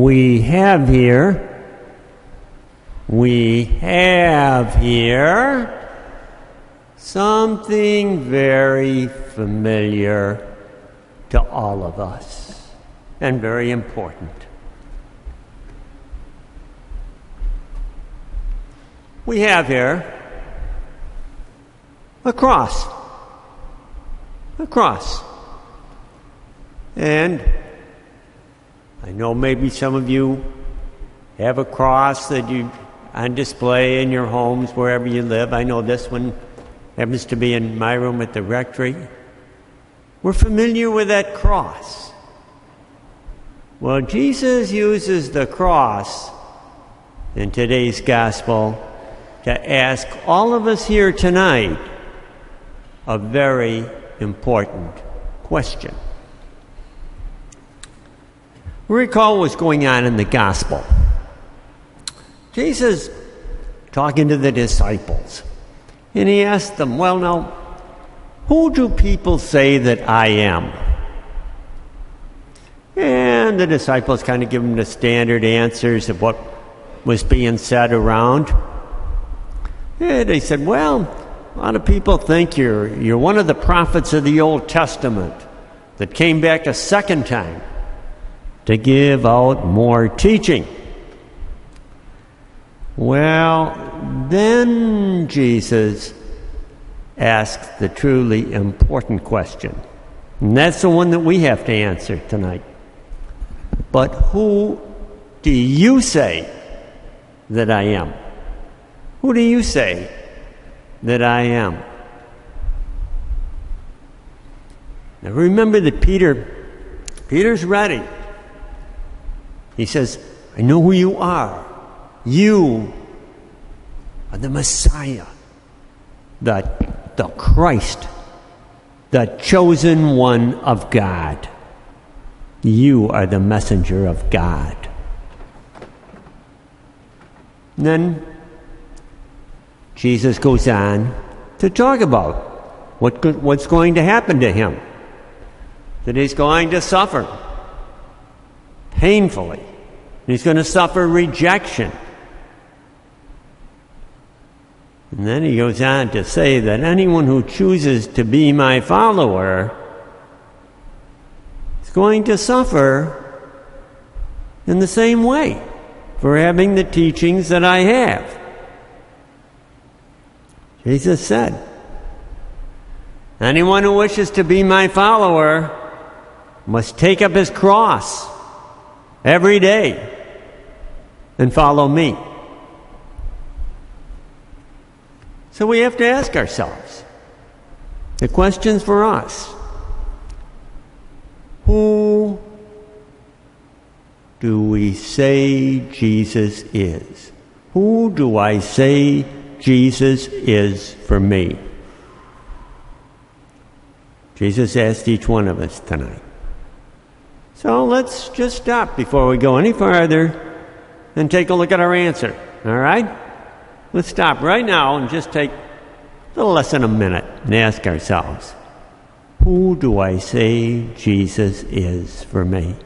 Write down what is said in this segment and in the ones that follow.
we have here something very familiar to all of us and very important. We have here a cross. A cross. And I know maybe some of you have a cross that you on display in your homes wherever you live. I know this one happens to be in my room at the rectory. We're familiar with that cross. Well, Jesus uses the cross in today's gospel to ask all of us here tonight a very important question. Recall what's going on in the gospel. Jesus talking to the disciples, and he asked them, well, now, who do people say that I am? And the disciples kind of give him the standard answers of what was being said around. And they said, well, a lot of people think you're one of the prophets of the Old Testament that came back a second time to give out more teaching. Well, then Jesus asked the truly important question. And that's the one that we have to answer tonight. But who do you say that I am? Who do you say that I am? Now remember that Peter's ready. He says, I know who you are. You are the Messiah, the Christ, the chosen one of God. You are the messenger of God. And then Jesus goes on to talk about what's going to happen to him. That he's going to suffer painfully. He's going to suffer rejection. And then he goes on to say that anyone who chooses to be my follower is going to suffer in the same way for having the teachings that I have. Jesus said, anyone who wishes to be my follower must take up his cross every day and follow me. So we have to ask ourselves the questions for us. Who do we say Jesus is? Who do I say Jesus is for me? Jesus asked each one of us tonight. So let's just stop before we go any farther and take a look at our answer. All right? Let's stop right now and just take a little less than a minute and ask ourselves, who do I say Jesus is for me?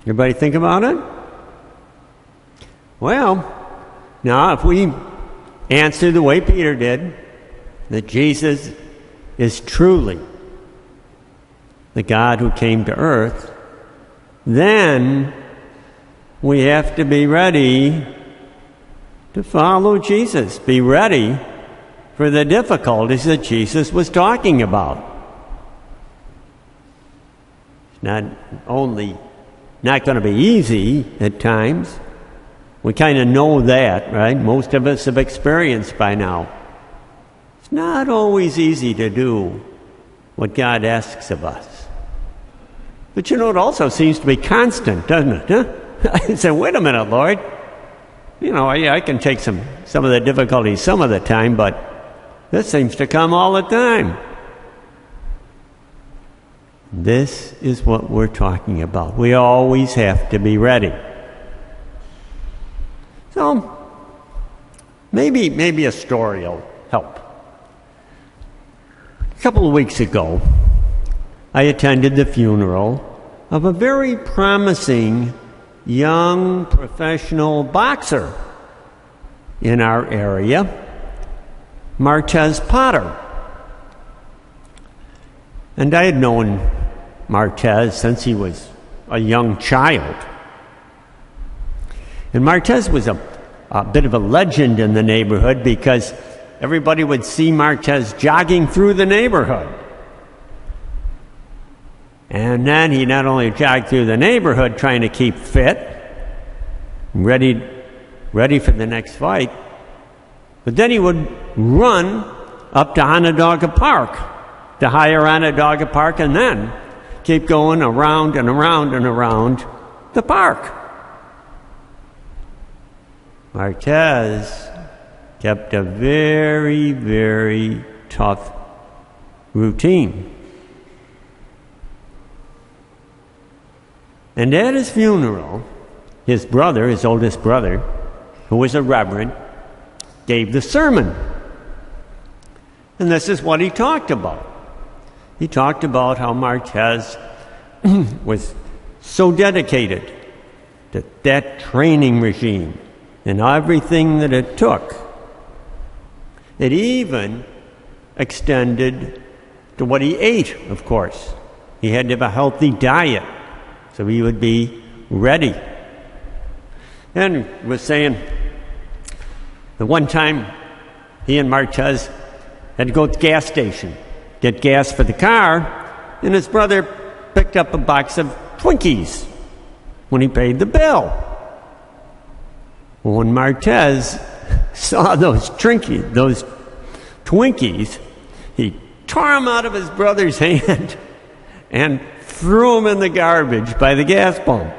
Everybody think about it? Well, now if we answer the way Peter did, that Jesus is truly the God who came to earth, then we have to be ready to follow Jesus. Be ready for the difficulties that Jesus was talking about. It's not only not going to be easy at times. We kind of know that, right? Most of us have experienced by now. It's not always easy to do what God asks of us. But you know, it also seems to be constant, doesn't it? Huh? I say, wait a minute, Lord. You know, I can take some of the difficulties some of the time, but this seems to come all the time. This is what we're talking about. We always have to be ready. So, maybe a story will help. A couple of weeks ago, I attended the funeral of a very promising young professional boxer in our area, Martez Potter. And I had known Martez since he was a young child. And Martez was a bit of a legend in the neighborhood because everybody would see Martez jogging through the neighborhood. And then he not only jogged through the neighborhood trying to keep fit, ready for the next fight, but then he would run up to Onondaga Park, to higher Onondaga Park, and then keep going around and around and around the park. Martez kept a very, very tough routine. And at his funeral, his brother, his oldest brother, who was a reverend, gave the sermon. And this is what he talked about. He talked about how Martez was so dedicated to that training regime and everything that it took. It even extended to what he ate, of course. He had to have a healthy diet so he would be ready. And was saying the one time he and Martez had to go to the gas station, get gas for the car, and his brother picked up a box of Twinkies when he paid the bill. Well, when Martez saw those Twinkies, he tore them out of his brother's hand and threw them in the garbage by the gas pump.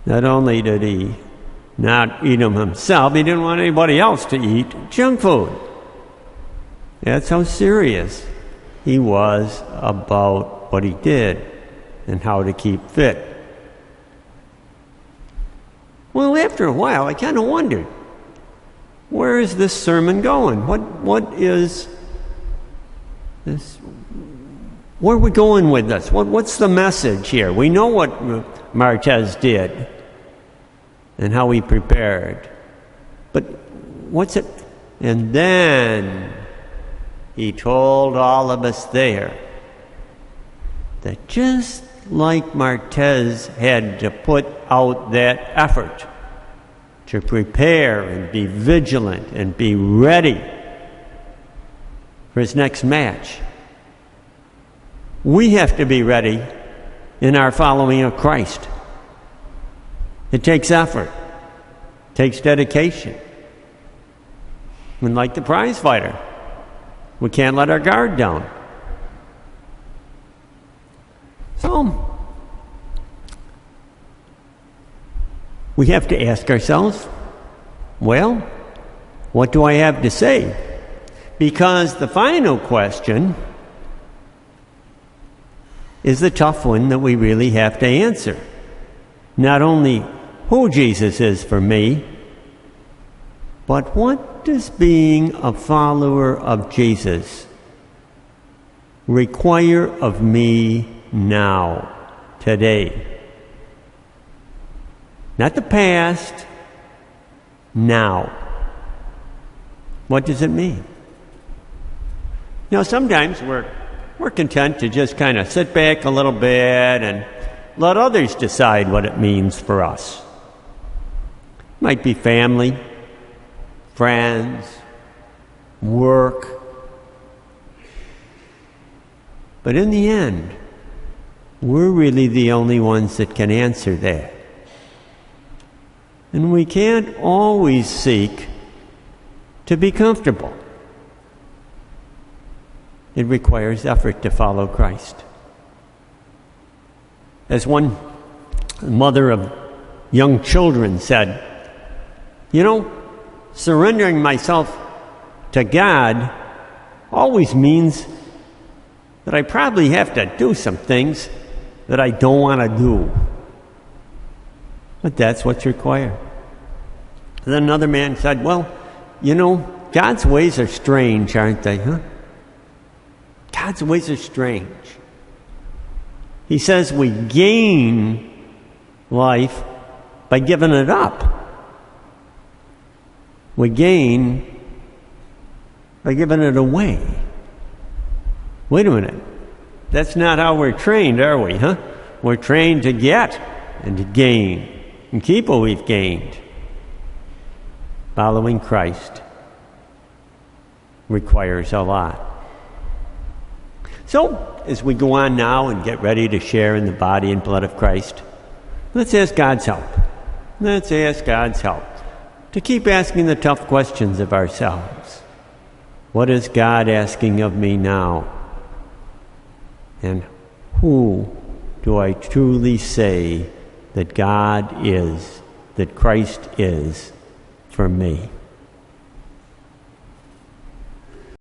Not only did he not eat them himself, he didn't want anybody else to eat junk food. That's how serious he was about what he did and how to keep fit. Well, after a while, I kind of wondered, where is this sermon going? What is this? Where are we going with this? What's the message here? We know what Martez did and how he prepared. But what's it? And then he told all of us there that just like Martez had to put out that effort to prepare and be vigilant and be ready for his next match, we have to be ready in our following of Christ. It takes effort. It takes dedication. And like the prize fighter, we can't let our guard down. So, we have to ask ourselves, well, what do I have to say? Because the final question is the tough one that we really have to answer. Not only who Jesus is for me, but what does being a follower of Jesus require of me now, today? Not the past, now. What does it mean? You know, sometimes we're content to just kind of sit back a little bit and let others decide what it means for us. It might be family, friends, work. But in the end, we're really the only ones that can answer that. And we can't always seek to be comfortable. It requires effort to follow Christ. As one mother of young children said, you know, surrendering myself to God always means that I probably have to do some things that I don't want to do. But that's what's required. Then another man said, well, you know, God's ways are strange, aren't they, huh? God's ways are strange. He says we gain life by giving it up. We gain by giving it away. Wait a minute. That's not how we're trained, are we, huh? We're trained to get and to gain and keep what we've gained. Following Christ requires a lot. So, as we go on now and get ready to share in the body and blood of Christ, let's ask God's help. Let's ask God's help to keep asking the tough questions of ourselves. What is God asking of me now? And who do I truly say that God is, that Christ is for me?